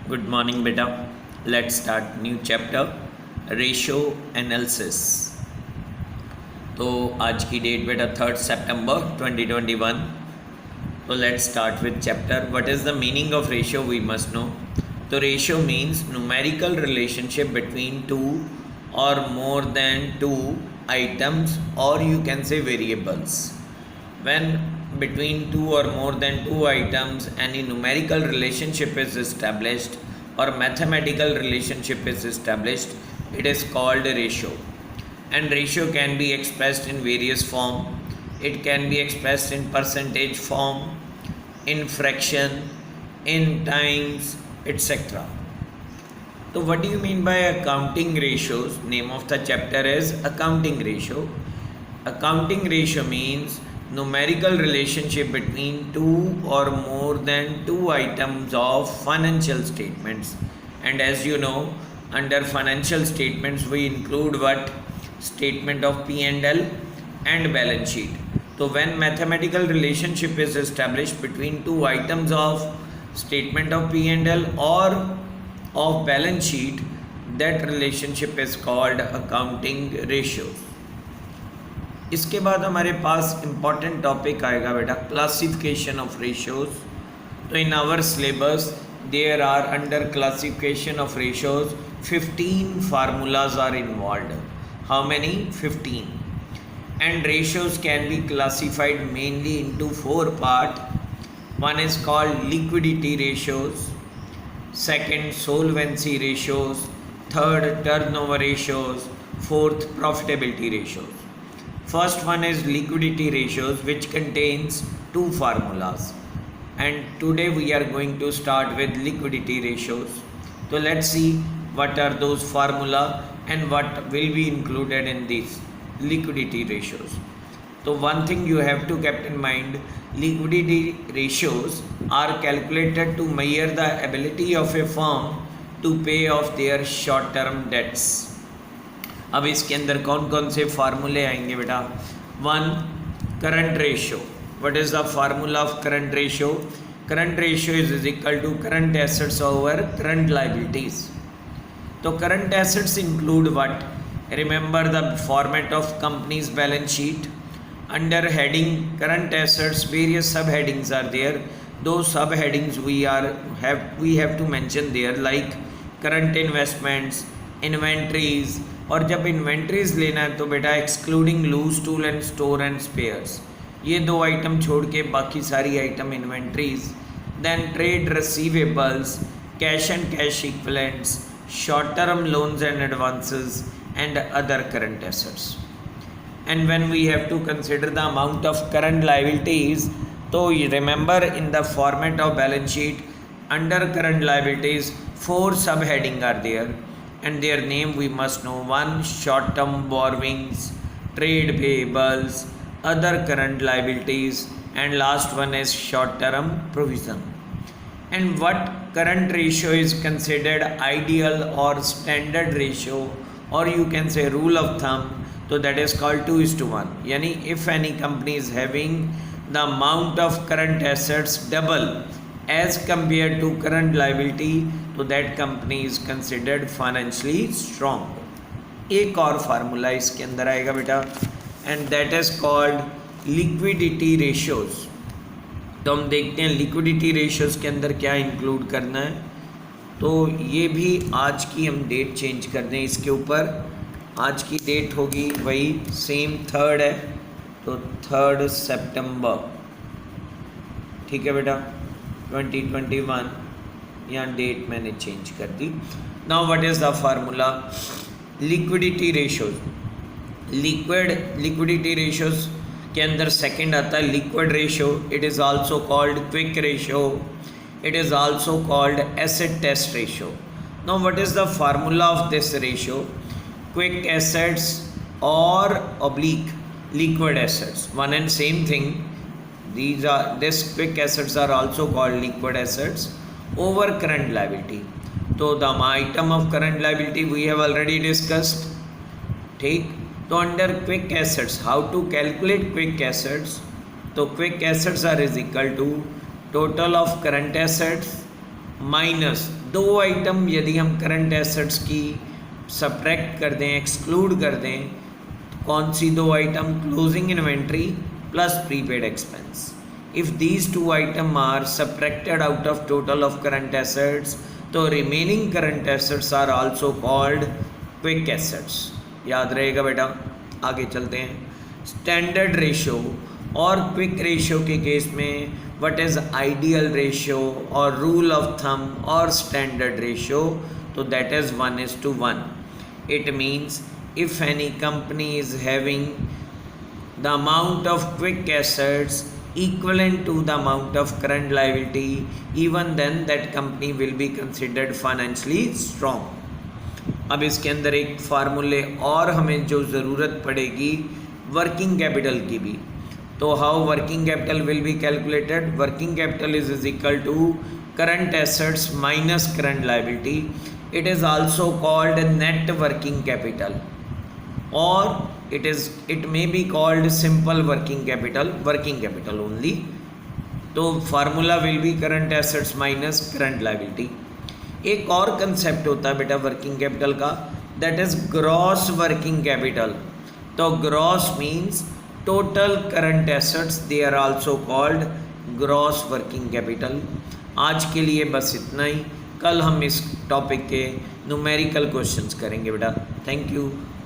Good morning बेटा. Let's start new chapter ratio analysis. तो आज की डेट बेटा 3 सितंबर 2021. तो let's start with chapter. What is the meaning of ratio we must know. तो ratio means numerical relationship between two और more than two items, or you can say variables. When between two or more than two items any numerical relationship is established or mathematical relationship is established, it is called a ratio. And ratio can be expressed in various form. It can be expressed in percentage form, in fraction, in times, etc. So what do you mean by accounting ratios? Name of the chapter is accounting ratio. Accounting ratio means numerical relationship between two or more than two items of financial statements. And as you know, under financial statements we include what? Statement of P&L and balance sheet. So when mathematical relationship is established between two items of statement of P&L or of balance sheet, that relationship is called accounting ratios. इसके बाद हमारे पास important topic आएगा बेटा classification of ratios. तो in our syllabus there are under classification of ratios 15 formulas are involve. How many? 15. And ratios can be classified mainly into 4 part. One is called liquidity ratios, second solvency ratios, third turnover ratios, fourth profitability ratios. First one is liquidity ratios, which contains 2 formulas, and today we are going to start with liquidity ratios. So let's see what are those formula and what will be included in these liquidity ratios. So one thing you have to keep in mind, liquidity ratios are calculated to measure the ability of a firm to pay off their short term debts. अब इसके अंदर कौन कौन से फार्मूले आएंगे बेटा? One, current ratio. What is the formula of current ratio? Current ratio is equal to current assets over current liabilities. तो current assets include what? Remember the format of companies balance sheet. Under heading current assets, various subheadings are there. Those subheadings we have to mention there, like current investments, inventories. और जब inventories लेना है तो बेटा excluding loose tool and store and spares, ये 2 item छोड़ के बाकी सारी item inventories. Then trade receivables, cash and cash equivalents, short term loans and advances, and other current assets. And when we have to consider the amount of current liabilities, so you remember in the format of balance sheet, under current liabilities 4 subheading are there, and their name we must know. One, short term borrowings, trade payables, other current liabilities, and last one is short term provision. And what current ratio is considered ideal or standard ratio, or you can say rule of thumb, so that is called 2:1. Yani if any company is having the amount of current assets double as compared to current liability, so that company is considered financially strong. एक और formula इसके अंदर आएगा बेटा, and that is called liquidity ratios. तो हम देखते हैं liquidity ratios के अंदर क्या इंक्लूड करना है. तो ये भी आज की हम डेट चेंज कर दें इसके ऊपर. आज की डेट होगी वही सेम 3 है, तो 3 सितंबर. ठीक है बेटा, 2021. यहाँ डेट मैंने चेंज कर दी. Now what is the formula? Liquidity ratios. Liquidity ratios के अंदर सेकंड आता है liquid ratio. It is also called quick ratio. It is also called acid test ratio. Now what is the formula of this ratio? Quick assets or oblique liquid assets, one and same thing. This quick assets are also called liquid assets over current liability. So the item of current liability we have already discussed. ठीक. तो under quick assets, how to calculate quick assets? तो quick assets are is equal to total of current assets minus दो item यदि हम current assets की subtract कर दें, exclude कर दें, तो कौन सी दो item? Closing inventory plus prepaid expense. If these two item are subtracted out of total of current assets, तो remaining current assets are also called quick assets. याद रहेगा बेटा. आगे चलते हैं. स्टैंडर्ड रेशो और क्विक रेशो के केस में व्हाट इज आइडियल रेशो और रूल ऑफ थम और स्टैंडर्ड रेशो? तो that is 1:1. It means if any company is having the amount of quick assets equivalent to the amount of current liability, even then that company will be considered financially strong. अब इसके अंदर एक फार्मूले और हमें जो ज़रूरत पड़ेगी वर्किंग कैपिटल की भी. तो how working capital will be calculated? Working capital is equal to current assets minus current liability. It is also called net working capital, or it may be called simple working capital only. तो formula will be current assets minus current liability. एक और concept होता है बेटा working capital का, that is gross working capital. तो gross means total current assets, they are also called gross working capital. आज के लिए बस इतना ही. कल हम इस टॉपिक के न्यूमेरिकल क्वेश्चंस करेंगे बेटा. Thank you.